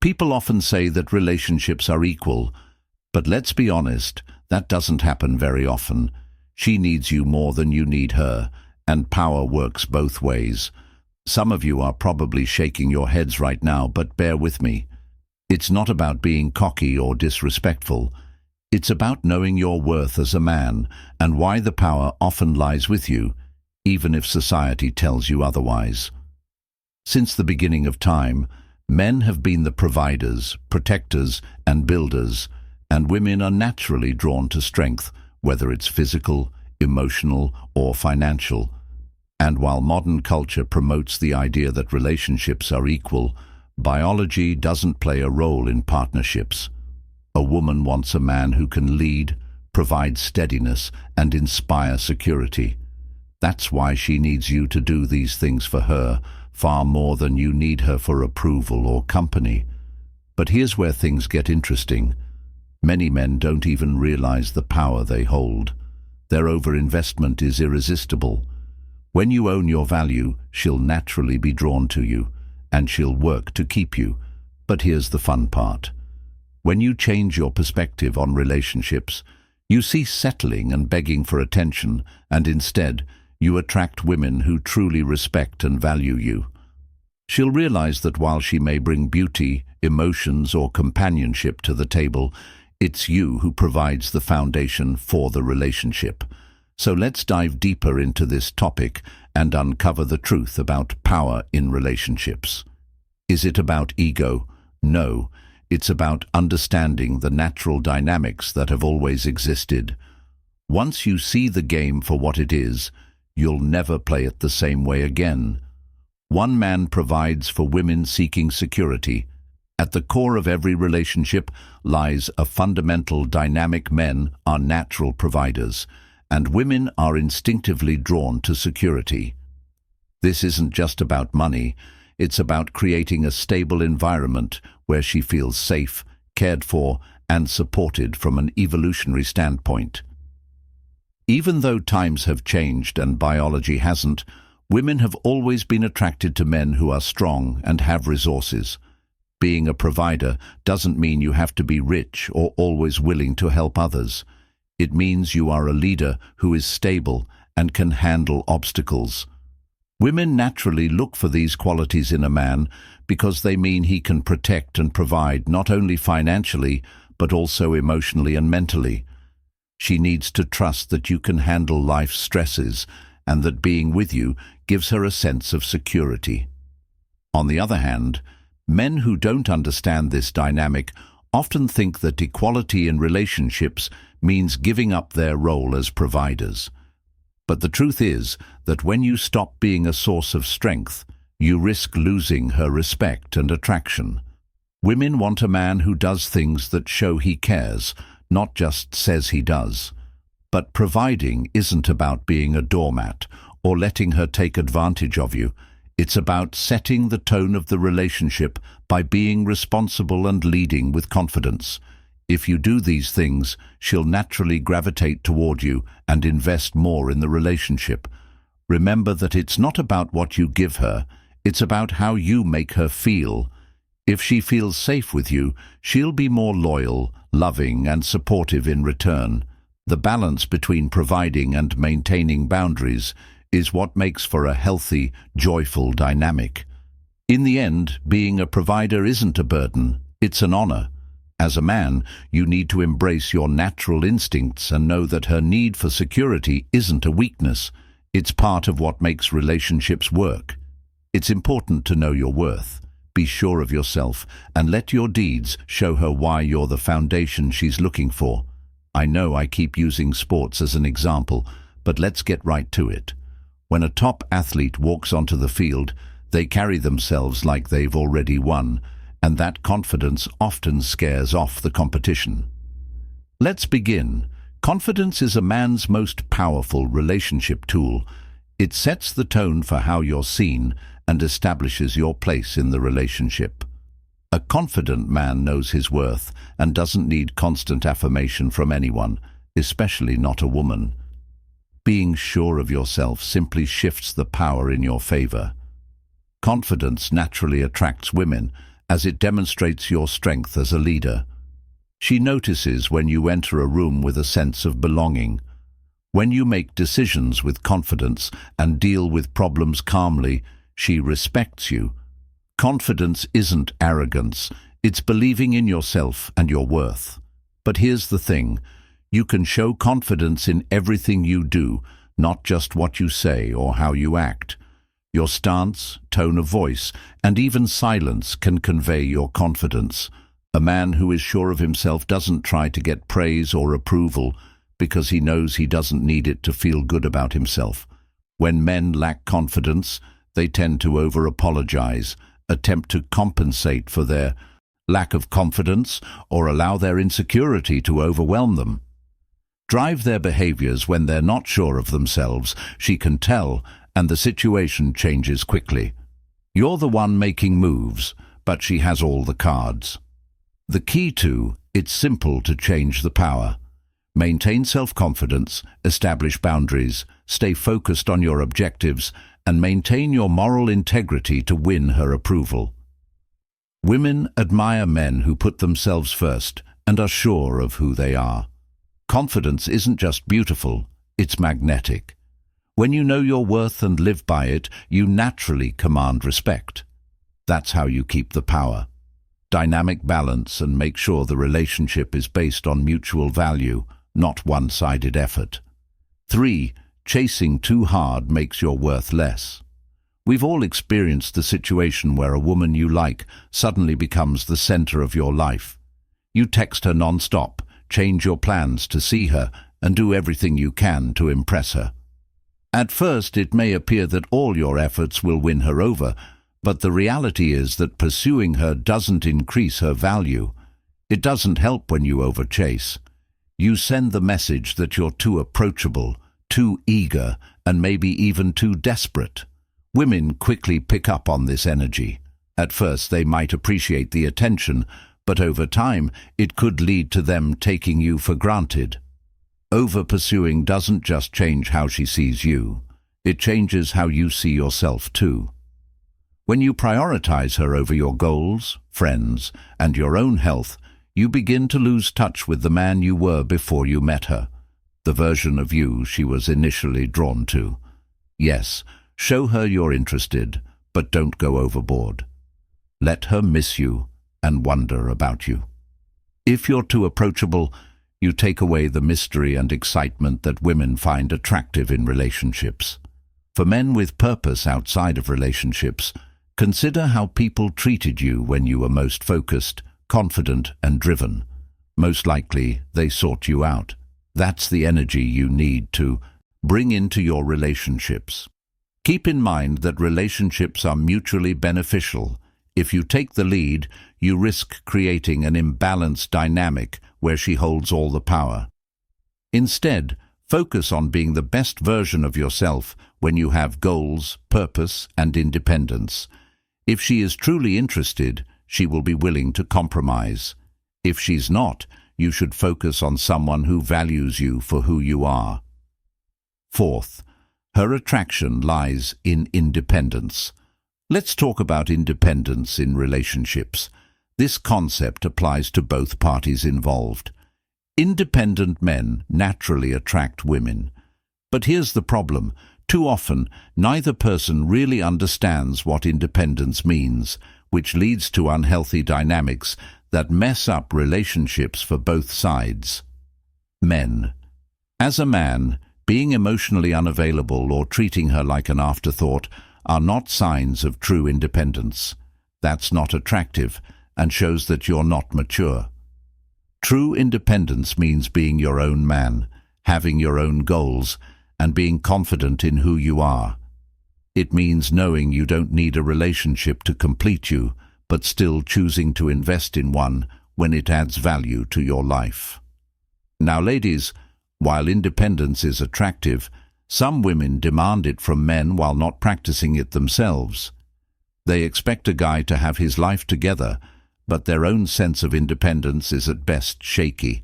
People often say that relationships are equal, but let's be honest, that doesn't happen very often. She needs you more than you need her, and power works both ways. Some of you are probably shaking your heads right now, but bear with me. It's not about being cocky or disrespectful. It's about knowing your worth as a man and why the power often lies with you, even if society tells you otherwise. Since the beginning of time, men have been the providers, protectors, and builders, and women are naturally drawn to strength, whether it's physical, emotional, or financial. And while modern culture promotes the idea that relationships are equal, biology doesn't play a role in partnerships. A woman wants a man who can lead, provide steadiness, and inspire security. That's why she needs you to do these things for her, far more than you need her for approval or company. But here's where things get interesting. Many men don't even realize the power they hold. Their overinvestment is irresistible. When you own your value, she'll naturally be drawn to you, and she'll work to keep you. But here's the fun part. When you change your perspective on relationships, you cease settling and begging for attention, and instead, you attract women who truly respect and value you. She'll realize that while she may bring beauty, emotions, or companionship to the table, it's you who provides the foundation for the relationship. So let's dive deeper into this topic and uncover the truth about power in relationships. Is it about ego? No, it's about understanding the natural dynamics that have always existed. Once you see the game for what it is, you'll never play it the same way again. One man provides for women seeking security. At the core of every relationship lies a fundamental dynamic. Men are natural providers, and women are instinctively drawn to security. This isn't just about money, it's about creating a stable environment where she feels safe, cared for, and supported from an evolutionary standpoint. Even though times have changed and biology hasn't, women have always been attracted to men who are strong and have resources. Being a provider doesn't mean you have to be rich or always willing to help others. It means you are a leader who is stable and can handle obstacles. Women naturally look for these qualities in a man because they mean he can protect and provide not only financially, but also emotionally and mentally. She needs to trust that you can handle life's stresses and that being with you gives her a sense of security. On the other hand, men who don't understand this dynamic often think that equality in relationships means giving up their role as providers. But the truth is that when you stop being a source of strength, you risk losing her respect and attraction. Women want a man who does things that show he cares, not just says he does. But providing isn't about being a doormat or letting her take advantage of you. It's about setting the tone of the relationship by being responsible and leading with confidence. If you do these things, she'll naturally gravitate toward you and invest more in the relationship. Remember that it's not about what you give her, it's about how you make her feel. If she feels safe with you, she'll be more loyal, loving, and supportive in return. The balance between providing and maintaining boundaries is what makes for a healthy, joyful dynamic. In the end, being a provider isn't a burden, it's an honor. As a man, you need to embrace your natural instincts and know that her need for security isn't a weakness. It's part of what makes relationships work. It's important to know your worth. Be sure of yourself and let your deeds show her why you're the foundation she's looking for. I know I keep using sports as an example, but let's get right to it. When a top athlete walks onto the field, they carry themselves like they've already won, and that confidence often scares off the competition. Let's begin. Confidence is a man's most powerful relationship tool. It sets the tone for how you're seen and establishes your place in the relationship. A confident man knows his worth and doesn't need constant affirmation from anyone, especially not a woman. Being sure of yourself simply shifts the power in your favor. Confidence naturally attracts women, as it demonstrates your strength as a leader. She notices when you enter a room with a sense of belonging, when you make decisions with confidence and deal with problems calmly. She respects you. Confidence isn't arrogance, it's believing in yourself and your worth. But here's the thing, you can show confidence in everything you do, not just what you say or how you act. Your stance, tone of voice, and even silence can convey your confidence. A man who is sure of himself doesn't try to get praise or approval because he knows he doesn't need it to feel good about himself. When men lack confidence, they tend to over-apologize, attempt to compensate for their lack of confidence, or allow their insecurity to overwhelm them. Drive their behaviors when they're not sure of themselves. She can tell, and the situation changes quickly. You're the one making moves, but she has all the cards. The key to, it's simple to change the power. Maintain self-confidence, establish boundaries, stay focused on your objectives, and maintain your moral integrity to win her approval. Women admire men who put themselves first and are sure of who they are. Confidence isn't just beautiful, it's magnetic. When you know your worth and live by it, you naturally command respect. That's how you keep the power. Dynamic balance and make sure the relationship is based on mutual value, not one-sided effort. 3. Chasing too hard makes your worth less. We've all experienced the situation where a woman you like suddenly becomes the center of your life. You text her non-stop, change your plans to see her, and do everything you can to impress her. At first, it may appear that all your efforts will win her over, but the reality is that pursuing her doesn't increase her value. It doesn't help when you overchase. You send the message that you're too approachable, too eager, and maybe even too desperate. Women quickly pick up on this energy. At first, they might appreciate the attention, but over time, it could lead to them taking you for granted. Over-pursuing doesn't just change how she sees you. It changes how you see yourself too. When you prioritize her over your goals, friends, and your own health, you begin to lose touch with the man you were before you met her, the version of you she was initially drawn to. Yes, show her you're interested, but don't go overboard. Let her miss you and wonder about you. If you're too approachable, you take away the mystery and excitement that women find attractive in relationships. For men with purpose outside of relationships, consider how people treated you when you were most focused, confident, and driven. Most likely, they sought you out. That's the energy you need to bring into your relationships. Keep in mind that relationships are mutually beneficial. If you take the lead, you risk creating an imbalanced dynamic where she holds all the power. Instead, focus on being the best version of yourself when you have goals, purpose, and independence. If she is truly interested, she will be willing to compromise. If she's not, you should focus on someone who values you for who you are. 4th, her attraction lies in independence. Let's talk about independence in relationships. This concept applies to both parties involved. Independent men naturally attract women. But here's the problem. Too often, neither person really understands what independence means, which leads to unhealthy dynamics that mess up relationships for both sides. Men. As a man, being emotionally unavailable or treating her like an afterthought are not signs of true independence. That's not attractive and shows that you're not mature. True independence means being your own man, having your own goals, and being confident in who you are. It means knowing you don't need a relationship to complete you, but still choosing to invest in one when it adds value to your life. Now, ladies, while independence is attractive, some women demand it from men while not practicing it themselves. They expect a guy to have his life together, but their own sense of independence is at best shaky.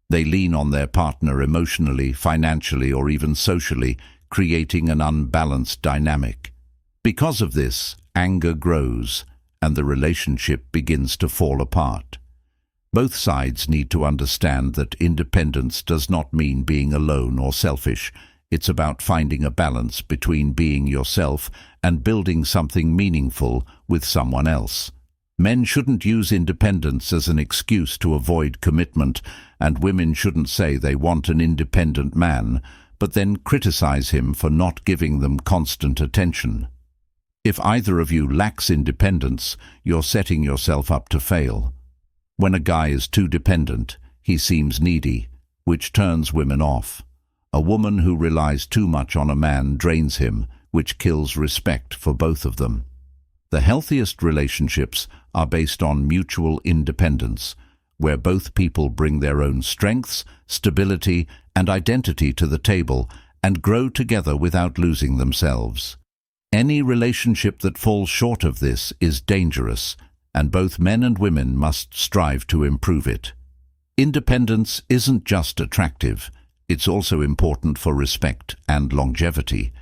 They lean on their partner emotionally, financially, or even socially, creating an unbalanced dynamic. Because of this, anger grows, and the relationship begins to fall apart. Both sides need to understand that independence does not mean being alone or selfish. It's about finding a balance between being yourself and building something meaningful with someone else. Men shouldn't use independence as an excuse to avoid commitment, and women shouldn't say they want an independent man, but then criticize him for not giving them constant attention. If either of you lacks independence, you're setting yourself up to fail. When a guy is too dependent, he seems needy, which turns women off. A woman who relies too much on a man drains him, which kills respect for both of them. The healthiest relationships are based on mutual independence, where both people bring their own strengths, stability, and identity to the table and grow together without losing themselves. Any relationship that falls short of this is dangerous, and both men and women must strive to improve it. Independence isn't just attractive, it's also important for respect and longevity.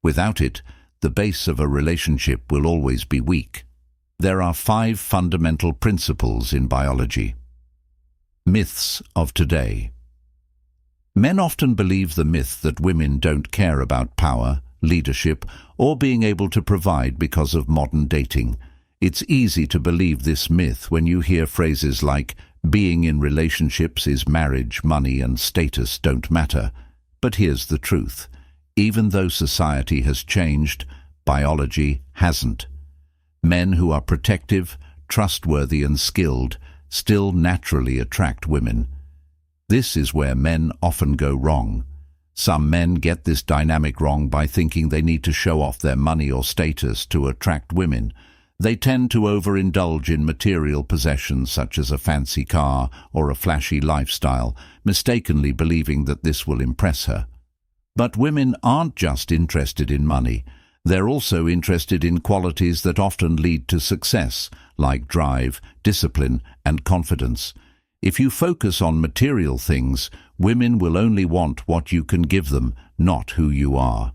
Without it, the base of a relationship will always be weak. There are 5 fundamental principles in biology. Myths of today. Men often believe the myth that women don't care about power, leadership, or being able to provide because of modern dating. It's easy to believe this myth when you hear phrases like, being in relationships is marriage, money, and status don't matter. But here's the truth. Even though society has changed, biology hasn't. Men who are protective, trustworthy, and skilled still naturally attract women. This is where men often go wrong. Some men get this dynamic wrong by thinking they need to show off their money or status to attract women. They tend to overindulge in material possessions such as a fancy car or a flashy lifestyle, mistakenly believing that this will impress her. But women aren't just interested in money. They're also interested in qualities that often lead to success, like drive, discipline, and confidence. If you focus on material things, women will only want what you can give them, not who you are.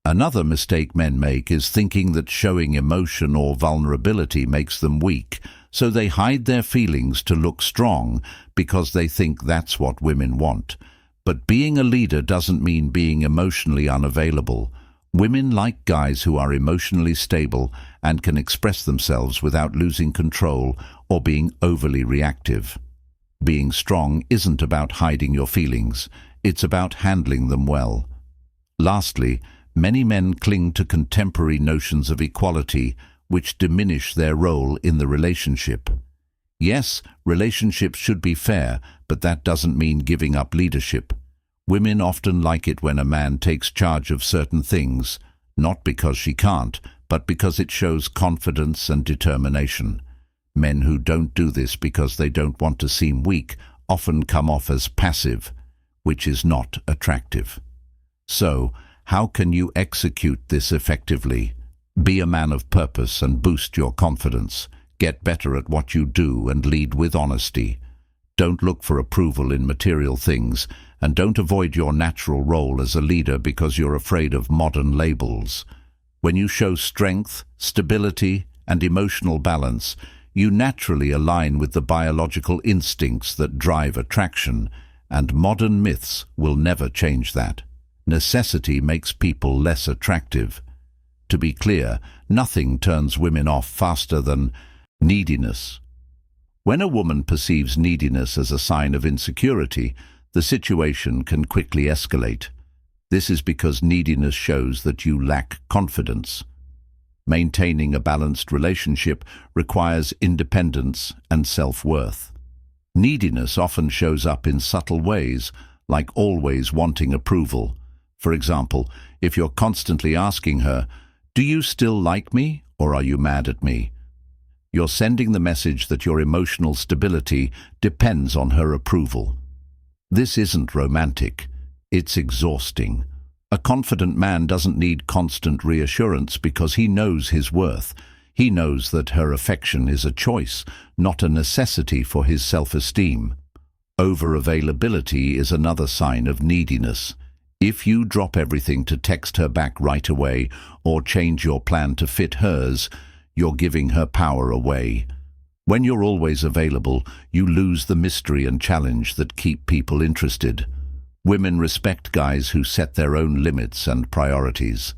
Another mistake men make is thinking that showing emotion or vulnerability makes them weak, so they hide their feelings to look strong because they think that's what women want. But being a leader doesn't mean being emotionally unavailable. Women like guys who are emotionally stable and can express themselves without losing control or being overly reactive. Being strong isn't about hiding your feelings, it's about handling them well. Lastly, many men cling to contemporary notions of equality, which diminish their role in the relationship. Yes, relationships should be fair, but that doesn't mean giving up leadership. Women often like it when a man takes charge of certain things, not because she can't, but because it shows confidence and determination. Men who don't do this because they don't want to seem weak often come off as passive, which is not attractive. So, how can you execute this effectively? Be a man of purpose and boost your confidence. Get better at what you do and lead with honesty. Don't look for approval in material things, and don't avoid your natural role as a leader because you're afraid of modern labels. When you show strength, stability, and emotional balance, you naturally align with the biological instincts that drive attraction, and modern myths will never change that. Necessity makes people less attractive. To be clear, nothing turns women off faster than neediness. When a woman perceives neediness as a sign of insecurity, the situation can quickly escalate. This is because neediness shows that you lack confidence. Maintaining a balanced relationship requires independence and self-worth. Neediness often shows up in subtle ways, like always wanting approval. For example, if you're constantly asking her, "Do you still like me, or are you mad at me?" You're sending the message that your emotional stability depends on her approval. This isn't romantic. It's exhausting. A confident man doesn't need constant reassurance because he knows his worth. He knows that her affection is a choice, not a necessity for his self-esteem. Over-availability is another sign of neediness. If you drop everything to text her back right away or change your plan to fit hers, you're giving her power away. When you're always available, you lose the mystery and challenge that keep people interested. Women respect guys who set their own limits and priorities.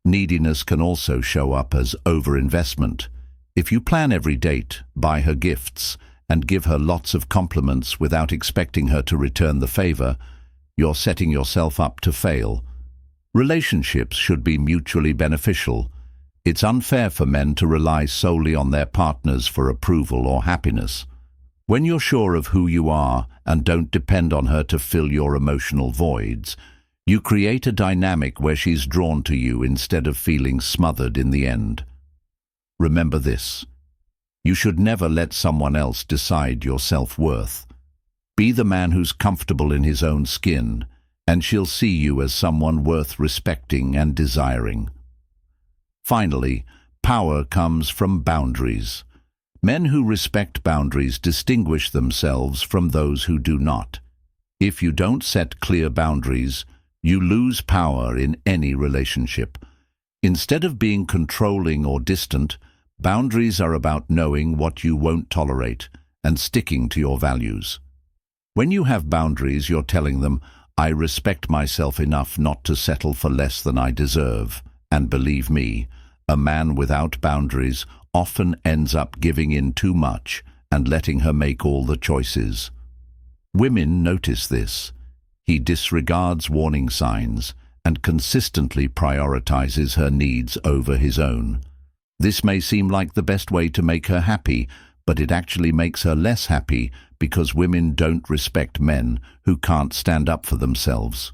Neediness can also show up as overinvestment. If you plan every date, buy her gifts, and give her lots of compliments without expecting her to return the favor, you're setting yourself up to fail. Relationships should be mutually beneficial. It's unfair for men to rely solely on their partners for approval or happiness. When you're sure of who you are and don't depend on her to fill your emotional voids, you create a dynamic where she's drawn to you instead of feeling smothered in the end. Remember this: you should never let someone else decide your self-worth. Be the man who's comfortable in his own skin, and she'll see you as someone worth respecting and desiring. Finally, power comes from boundaries. Men who respect boundaries distinguish themselves from those who do not. If you don't set clear boundaries, you lose power in any relationship. Instead of being controlling or distant, boundaries are about knowing what you won't tolerate and sticking to your values. When you have boundaries, you're telling them, "I respect myself enough not to settle for less than I deserve." And believe me, a man without boundaries often ends up giving in too much and letting her make all the choices. Women notice this. He disregards warning signs and consistently prioritizes her needs over his own. This may seem like the best way to make her happy, but it actually makes her less happy because women don't respect men who can't stand up for themselves.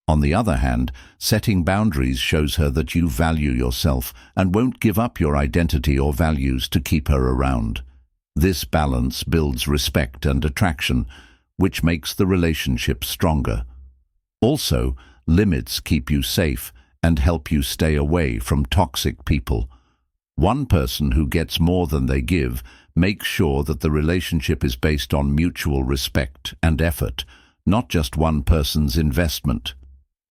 On the other hand, setting boundaries shows her that you value yourself and won't give up your identity or values to keep her around. This balance builds respect and attraction, which makes the relationship stronger. Also, limits keep you safe and help you stay away from toxic people. One person who gets more than they give makes sure that the relationship is based on mutual respect and effort, not just one person's investment.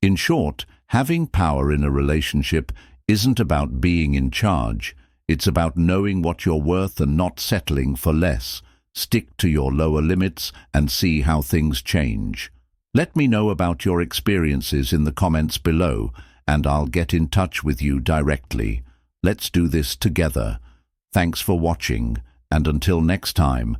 In short, having power in a relationship isn't about being in charge. It's about knowing what you're worth and not settling for less. Stick to your lower limits and see how things change. Let me know about your experiences in the comments below, and I'll get in touch with you directly. Let's do this together. Thanks for watching, and until next time,